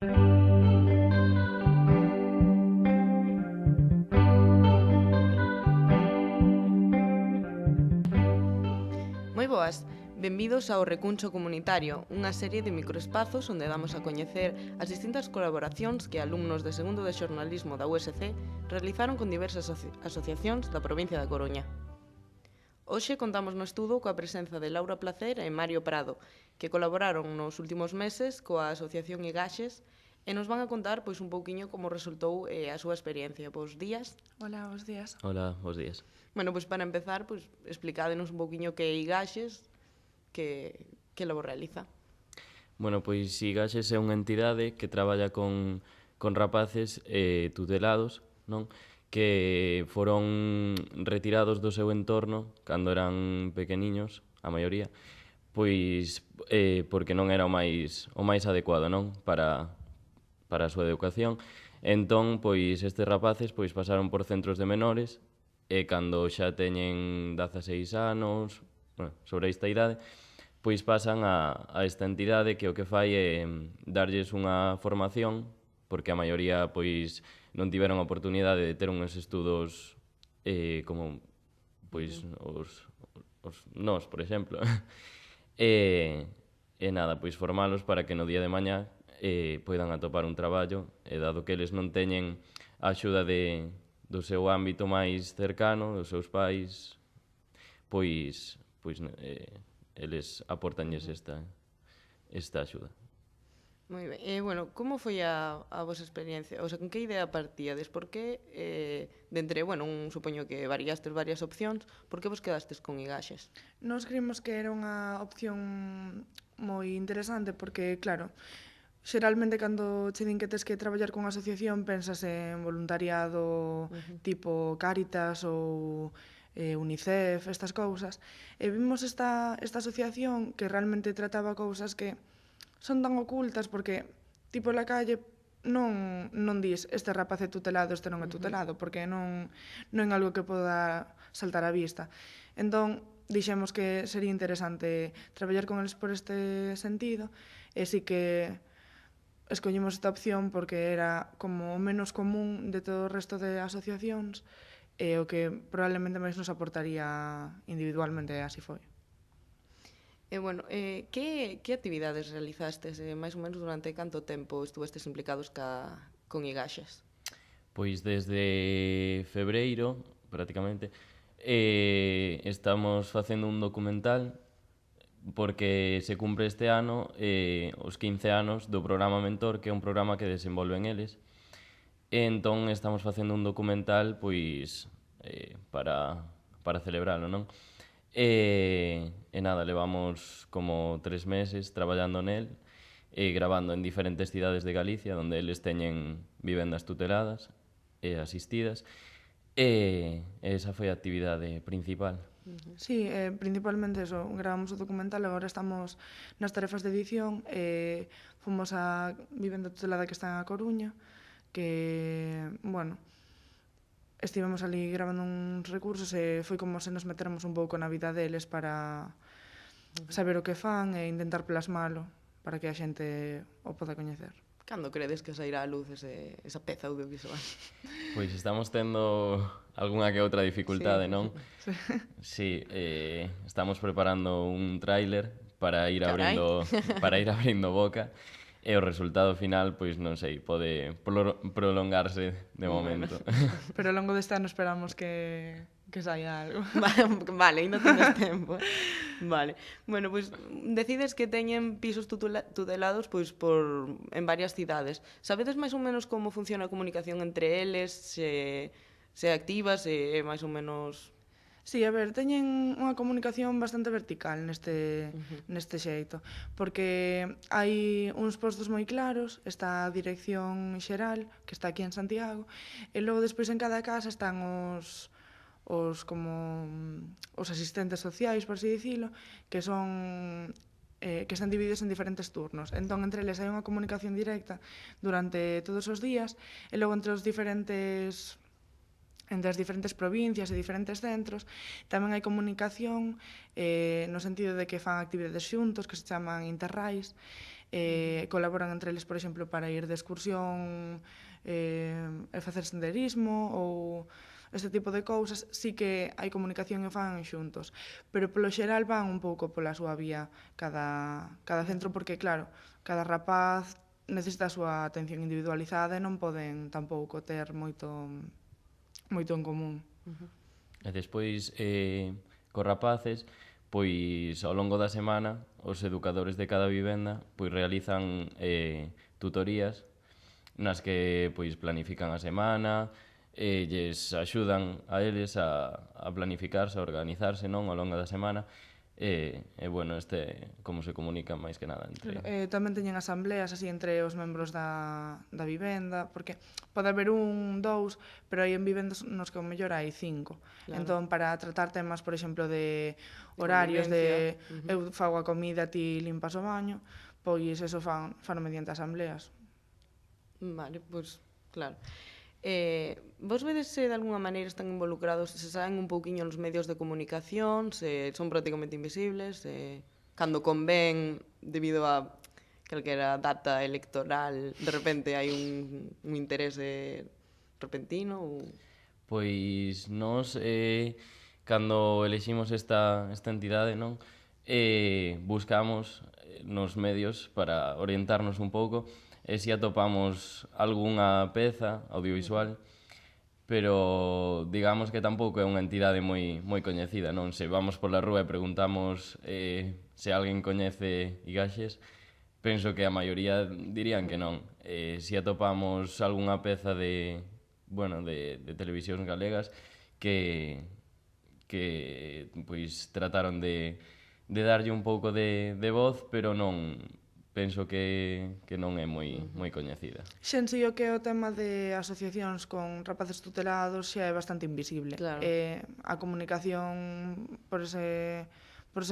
Moi boas, benvidos ao Recuncho Comunitario, unha serie de microespazos onde damos a coñecer as distintas colaboracións que alumnos de segundo de xornalismo da USC realizaron con diversas asociacións da provincia da Coruña. Hoxe contamos no estudo coa presenza de Laura Placer e Mario Prado, que colaboraron nos últimos meses coa asociación Igaxes e nos van a contar un pouquiño como resultou a súa experiencia. Bos días. Hola, bos días. Hola, bos días. Para empezar, explicádenos un pouquiño que é Igaxes, que labor realiza. Igaxes é unha entidade que traballa con rapaces tutelados, non? Que foron retirados do seu entorno cando eran pequeniños, a maioría, porque non era o máis adecuado, non? Para a súa educación. Entón, estes rapaces pasaron por centros de menores e cando xa teñen 16 anos, sobre esta idade, pasan a esta entidade que o que fai é darlles unha formación, porque a maioría non tiveron a oportunidade de ter uns estudos como os nós, por exemplo. E nada, formalos para que no día de mañá poidan atopar un traballo, e dado que eles non teñen a axuda do seu ámbito máis cercano, dos seus pais, eles aportanlles esta axuda. Moi ben. Como foi a vosa experiencia? O sea, con que idea partíades? Por que, supoño que variastes varias opcións, por que vos quedastes con Igaxes? Nos creímos que era unha opción moi interesante porque, claro, xeralmente cando che din que tes que traballar con asociación pensas en voluntariado tipo Cáritas ou UNICEF, estas cousas, e vimos esta asociación que realmente trataba cousas que son tan ocultas porque tipo na calle non dis este rapaz é tutelado, este non é tutelado, porque non é algo que poda saltar á vista. Entón, dixemos que sería interesante traballar con eles por este sentido, e si que escollimos esta opción porque era como o menos común de todo o resto de asociacións e o que probablemente máis nos aportaría individualmente, así foi. Que actividades realizastes máis ou menos durante canto tempo estuvestes implicados con Igaxes? Desde febreiro, prácticamente, estamos facendo un documental porque se cumpre este ano os 15 anos do programa Mentor, que é un programa que desenvolven eles. Entón estamos facendo un documental para celebralo, non? E nada, levamos como 3 meses traballando nel e gravando en diferentes cidades de Galicia onde eles teñen vivendas tuteladas e asistidas, e esa foi a actividade principal. Sí, principalmente eso, gravamos o documental, agora estamos nas tarefas de edición e fomos á vivenda tutelada que está en A Coruña, que, estivemos ali gravando uns recursos e foi como se nos metermos un pouco na vida deles para saber o que fan e intentar plasmalo para que a xente o poda coñecer. Cando credes que sairá a luz esa peza audiovisual? Estamos tendo algunha que outra dificultade, non? Sí. Sí, estamos preparando un tráiler para ir abrindo boca. E o resultado final, non sei, pode prolongarse de momento. Pero ao longo deste ano esperamos que saia algo. Vale, ainda tendes tempo. Vale. Decides que teñen pisos tutelados en varias cidades. Sabedes máis ou menos como funciona a comunicación entre eles, se activas, se máis ou menos... Sí, a ver, teñen unha comunicación bastante vertical neste xeito, porque hai uns postos moi claros, está a dirección xeral, que está aquí en Santiago, e logo despois en cada casa están os asistentes sociais, por así dicilo, que son que están divididos en diferentes turnos. Entón, entre eles hai unha comunicación directa durante todos os días, e logo entre os diferentes entre as diferentes provincias e diferentes centros. Tamén hai comunicación no sentido de que fan actividades xuntos que se chaman interrais, colaboran entre eles, por exemplo, para ir de excursión e facer senderismo ou este tipo de cousas. Sí que hai comunicación e fan xuntos, pero polo xeral van un pouco pola súa vía cada centro, porque claro, cada rapaz necesita a súa atención individualizada e non poden tampouco ter moito en común. E despois, cos rapaces, pois ao longo da semana, os educadores de cada vivenda pois realizan tutorías nas que pois planifican a semana, lles axudan a eles a planificarse, a organizarse, non, ao longo da semana. Bueno, como se comunican máis que nada entre... Tamén teñen asambleas así entre os membros da vivenda, porque pode haber dous, pero hai en vivendas nos que ao mellor hai 5. Claro. Entón, para tratar temas, por exemplo, de horarios, de eu fago a comida, ti limpas o baño, pois eso fan mediante asambleas. Vale, pois, claro. Vos vedes se de alguna maneira están involucrados, se saben un pouquiño nos medios de comunicación, se son prácticamente invisibles, cando convén, debido a calquera data electoral, de repente hai un interese repentino? Ou... Pois nós, cando eleximos esta entidade, non, buscamos nos medios para orientarnos un pouco, e se atopamos algunha peza audiovisual, pero digamos que tampouco é unha entidade moi coñecida, non? Se vamos pola rúa e preguntamos se alguén coñece Igaxes, penso que a maioría dirían que non. Se atopamos algunha peza de televisións galegas que pois trataron de darlle un pouco de voz, pero non... penso que non é moi coñecida. Xen, si o que é o tema de asociacións con rapaces tutelados xa é bastante invisible. Claro. A comunicación por ese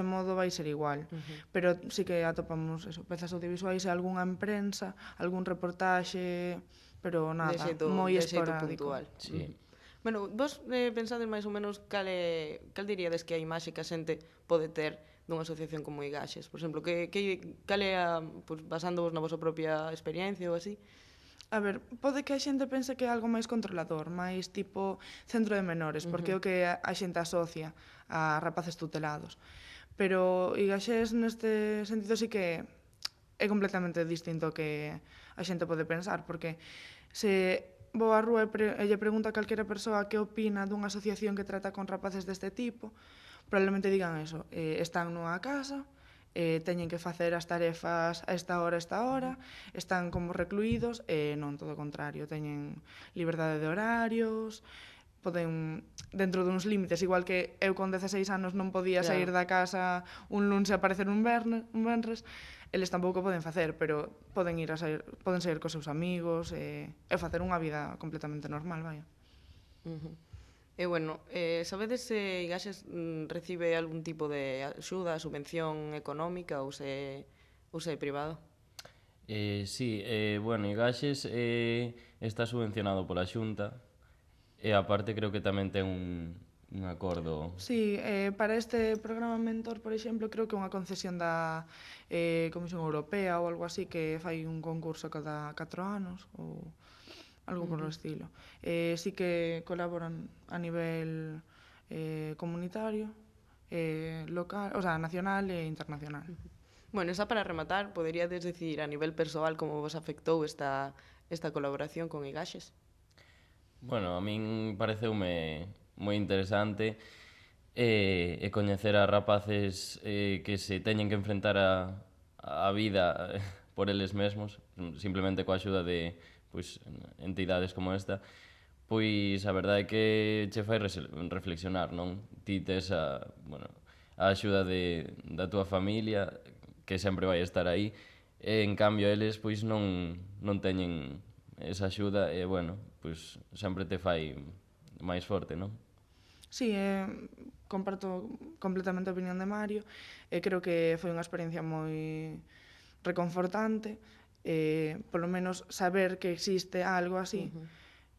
modo vai ser igual. Pero sí que atopamos eso, pezas audiovisuais e algunha en prensa, algún reportaxe, pero nada, moi esporádico. Puntual. Sí. Bueno, vos pensades máis ou menos cal diríades que a imaxe que a xente pode ter dunha asociación como Igaxes? Por exemplo, cal é basándovos na vosa propia experiencia ou así? A ver, pode que a xente pense que é algo máis controlador, máis tipo centro de menores, porque é o que a xente asocia a rapaces tutelados. Pero Igaxes neste sentido sí que é completamente distinto ao que a xente pode pensar, porque se vou á rúa e lle pregunto a calquera persoa que opina dunha asociación que trata con rapaces deste tipo, probablemente digan eso, están nunha casa, teñen que facer as tarefas a esta hora, están como recluídos, e non, todo o contrario, teñen liberdade de horarios, poden, dentro duns límites, igual que eu con 16 anos non podía sair da casa un luns e aparecer un venres, eles tampouco poden facer, pero poden sair cos seus amigos e facer unha vida completamente normal, vaya. E bueno, sabedes se Igaxes recibe algún tipo de axuda, subvención económica ou se é privado? Sí, Igaxes está subvencionado pola Xunta e aparte creo que tamén ten un acordo... Sí, para este programa Mentor, por exemplo, creo que unha concesión da Comisión Europea ou algo así, que fai un concurso cada 4 anos ou algo por o estilo. Sí que colaboran a nivel comunitario, local, o sea, nacional e internacional. Bueno, xa para rematar, poderíades decir a nivel persoal como vos afectou esta colaboración con Igaxes? Bueno, a min pareceume moi interesante e coñecer a rapaces que se teñen que enfrentar a vida por eles mesmos, simplemente coa axuda de entidades como esta, pois a verdade é que che fai reflexionar, non? Ti tes a axuda da túa familia, que sempre vai estar aí, e en cambio eles pois non teñen esa axuda e, sempre te fai máis forte, non? Sí, comparto completamente a opinión de Mario, e creo que foi unha experiencia moi reconfortante, polo menos saber que existe algo así,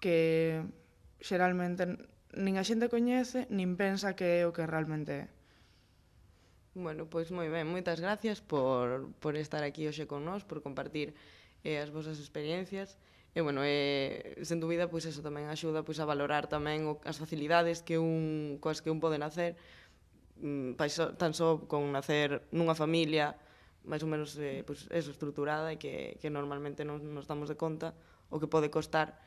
que xeralmente nin a xente coñece, nin pensa que é o que realmente é. Bueno, pois moi ben, moitas gracias por estar aquí hoxe con nós, por compartir as vosas experiencias. E, bueno, sen dúbida, pois eso tamén axuda pois, a valorar tamén as facilidades coas que un pode nacer, tan só con nacer nunha familia máis ou menos pois, eso, estruturada e que normalmente non nos damos de conta o que pode costar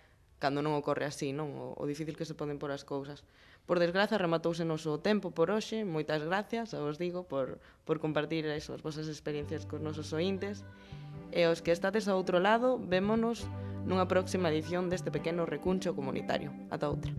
cando non ocorre así, non? O difícil que se poden por as cousas. Por desgraza, rematouse o noso tempo por hoxe. Moitas gracias, os digo, por compartir eso, as vosas experiencias cos nosos ointes. E os que estades ao outro lado, vémonos nunha próxima edición deste pequeno recuncho comunitario. Ata outra.